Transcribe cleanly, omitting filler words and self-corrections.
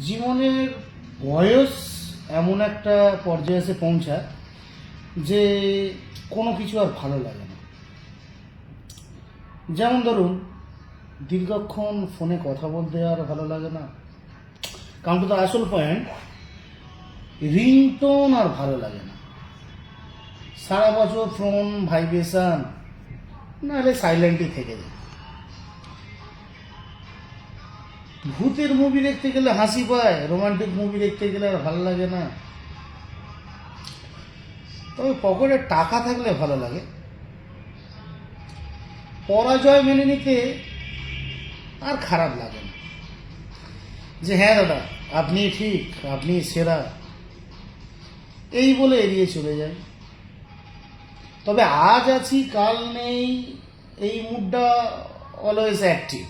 জীবনের বয়স এমন একটা পর্যায়ে এসে পৌঁছায় যে কোনো কিছু আর ভালো লাগে না। যেমন ধরুন, দীর্ঘক্ষণ ফোনে কথা বলতে আর ভালো লাগে না। কারণ তো আসল পয়েন্ট, রিংটোন আর ভালো লাগে না। সারা বছর ফোন ভাইব্রেশন, নাহলে সাইলেন্টই থেকে যায়। ভূতের মুভি দেখতে গেলে হাসি পায়, রোমান্টিক মুভি দেখতে গেলে আর ভালো লাগে না। তবে পকেটে টাকা থাকলে ভালো লাগে। পরাজয় মেনে নিতে আর খারাপ লাগে না, যে হ্যাঁ দাদা আপনি ঠিক, আপনি সেরা, এই বলে এড়িয়ে চলে যায়। তবে আজ আছি কাল নেই, এই মুডটা অলওয়েজ অ্যাক্টিভ।